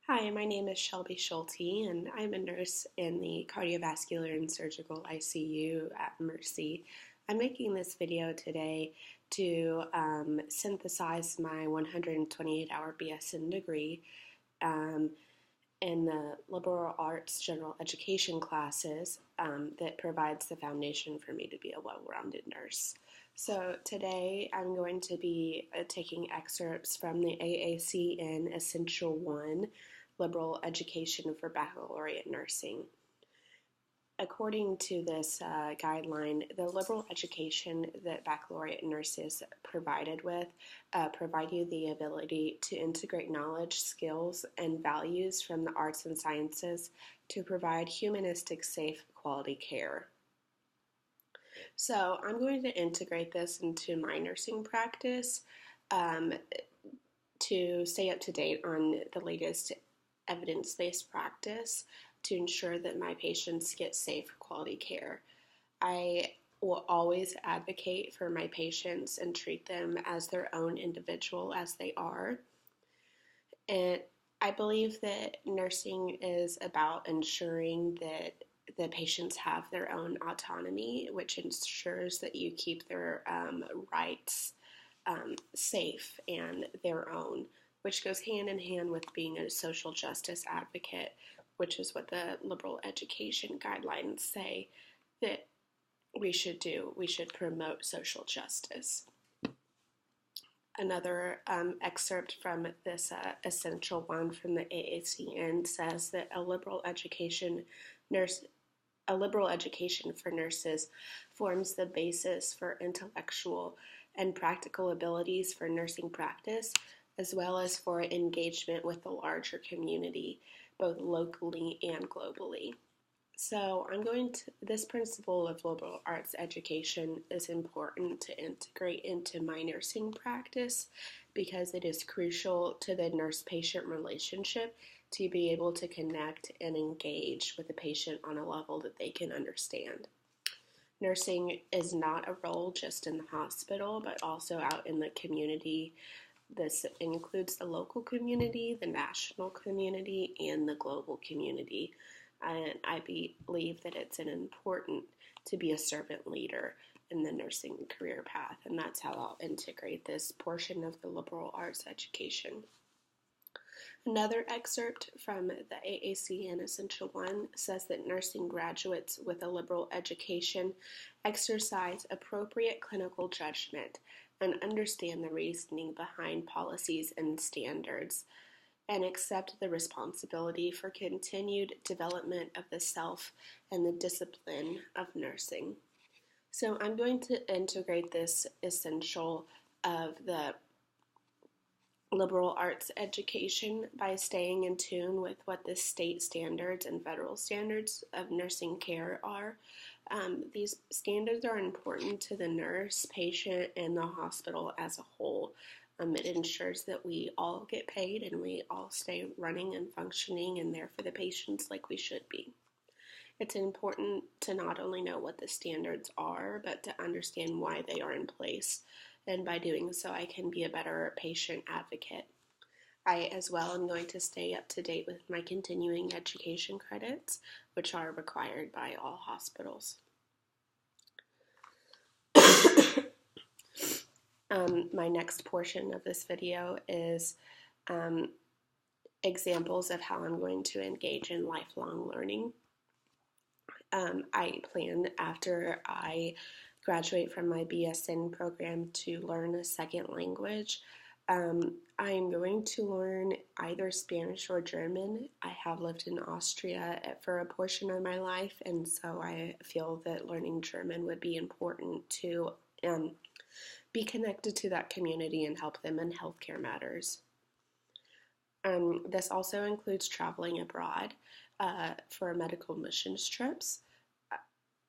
Hi, my name is Schulte, and I'm a nurse in the cardiovascular and surgical ICU at Mercy. I'm making this video today to synthesize my 128-hour BSN degree um, in the liberal arts general education classes that provides the foundation for me to be a well-rounded nurse. So today I'm going to be taking excerpts from the AACN Essential 1 Liberal Education for Baccalaureate Nursing. According to this guideline, the liberal education that baccalaureate nurses provided with provide you the ability to integrate knowledge, skills, and values from the arts and sciences to provide humanistic, safe, quality care. So I'm going to integrate this into my nursing practice to stay up to date on the latest evidence-based practice to ensure that my patients get safe, quality care. I will always advocate for my patients and treat them as their own individual as they are. And I believe that nursing is about ensuring that the patients have their own autonomy, which ensures that you keep their rights safe and their own, which goes hand in hand with being a social justice advocate, which is what the liberal education guidelines say that we should do. We should promote social justice. Another excerpt from this Essential 1 from the AACN says that a liberal education for nurses forms the basis for intellectual and practical abilities for nursing practice, as well as for engagement with the larger community, both locally and globally. So this principle of liberal arts education is important to integrate into my nursing practice because it is crucial to the nurse-patient relationship to be able to connect and engage with the patient on a level that they can understand. Nursing is not a role just in the hospital, but also out in the community. This includes the local community, the national community, and the global community. And I believe that it's important to be a servant leader in the nursing career path, and that's how I'll integrate this portion of the liberal arts education. Another excerpt from the AACN Essential 1 says that nursing graduates with a liberal education exercise appropriate clinical judgment and understand the reasoning behind policies and standards, and accept the responsibility for continued development of the self and the discipline of nursing. So I'm going to integrate this essential of the liberal arts education by staying in tune with what the state standards and federal standards of nursing care are. These standards are important to the nurse, patient, and the hospital as a whole. It ensures that we all get paid and we all stay running and functioning and there for the patients like we should be. It's important to not only know what the standards are, but to understand why they are in place. And by doing so, I can be a better patient advocate. I, as well, am going to stay up to date with my continuing education credits, which are required by all hospitals. My next portion of this video is examples of how I'm going to engage in lifelong learning. I plan, after I graduate from my BSN program, to learn a second language. I am going to learn either Spanish or German. I have lived in Austria for a portion of my life, and so I feel that learning German would be important to be connected to that community and help them in healthcare matters. This also includes traveling abroad for medical missions trips.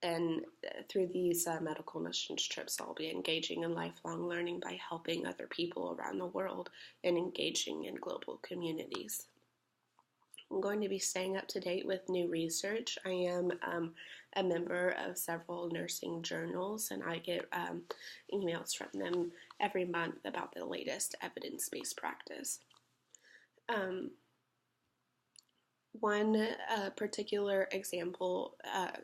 And through these medical missions trips, I'll be engaging in lifelong learning by helping other people around the world and engaging in global communities. I'm going to be staying up to date with new research. I am a member of several nursing journals, and I get emails from them every month about the latest evidence-based practice. One particular example,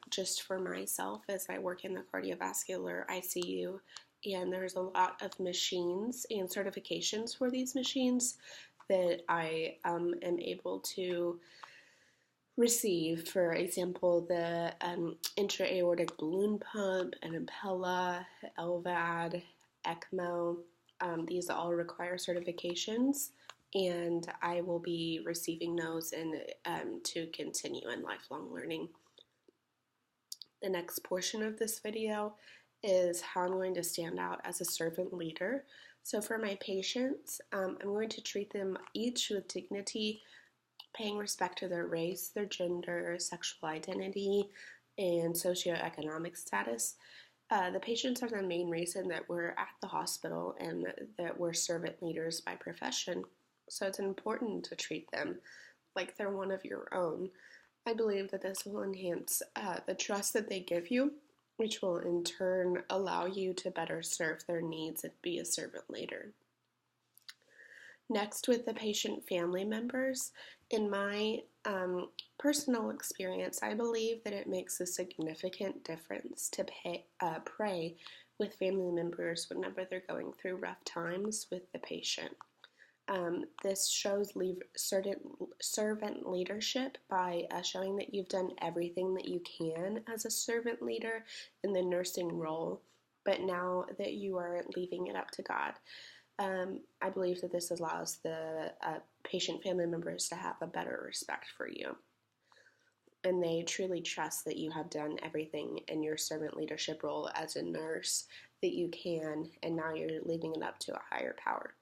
just for myself, is I work in the cardiovascular ICU, and there's a lot of machines and certifications for these machines that I am able to receive. For example, the intra-aortic balloon pump, an Impella, LVAD, ECMO. These all require certifications, and I will be receiving those and to continue in lifelong learning. The next portion of this video is how I'm going to stand out as a servant leader. So for my patients, I'm going to treat them each with dignity, paying respect to their race, their gender, sexual identity, and socioeconomic status. The patients are the main reason that we're at the hospital and that we're servant leaders by profession. So it's important to treat them like they're one of your own. I believe that this will enhance the trust that they give you, which will in turn allow you to better serve their needs and be a servant leader. Next, with the patient family members, in my personal experience, I believe that it makes a significant difference to pray with family members whenever they're going through rough times with the patient. This shows servant leadership by showing that you've done everything that you can as a servant leader in the nursing role, but now that you are leaving it up to God. I believe that this allows the patient family members to have a better respect for you. And they truly trust that you have done everything in your servant leadership role as a nurse that you can, and now you're leaving it up to a higher power.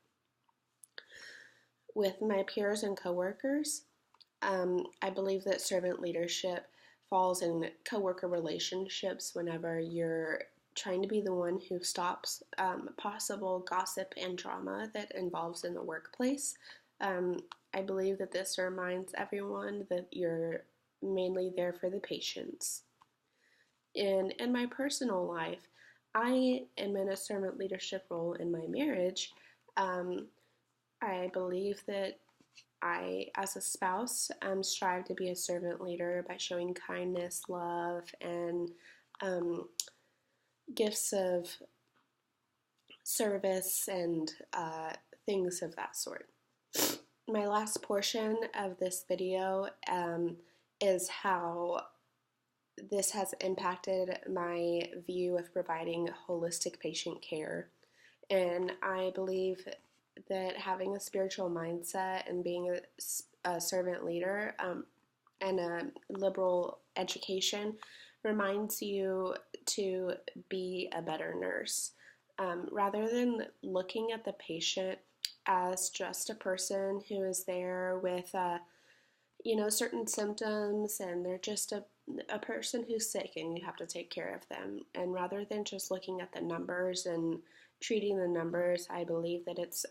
With my peers and coworkers, I believe that servant leadership falls in coworker relationships whenever you're trying to be the one who stops possible gossip and drama that involves in the workplace. I believe that this reminds everyone that you're mainly there for the patients. And in my personal life, I am in a servant leadership role in my marriage. I believe that I, as a spouse, strive to be a servant leader by showing kindness, love, and gifts of service and things of that sort. My last portion of this video is how this has impacted my view of providing holistic patient care. And I believe that having a spiritual mindset and being a servant leader and a liberal education reminds you to be a better nurse. Rather than looking at the patient as just a person who is there with, certain symptoms, and they're just a person who's sick and you have to take care of them. And rather than just looking at the numbers and treating the numbers, I believe that it's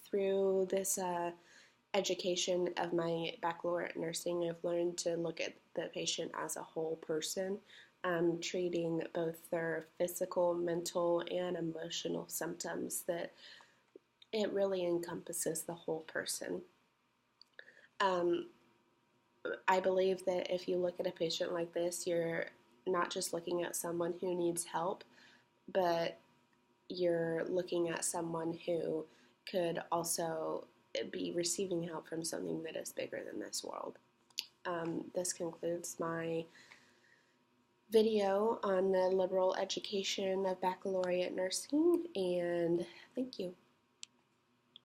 through this education of my baccalaureate nursing, I've learned to look at the patient as a whole person, treating both their physical, mental, and emotional symptoms, that it really encompasses the whole person. I believe that if you look at a patient like this, you're not just looking at someone who needs help, but you're looking at someone who could also be receiving help from something that is bigger than this world. This concludes my video on the liberal education of baccalaureate nursing, and thank you.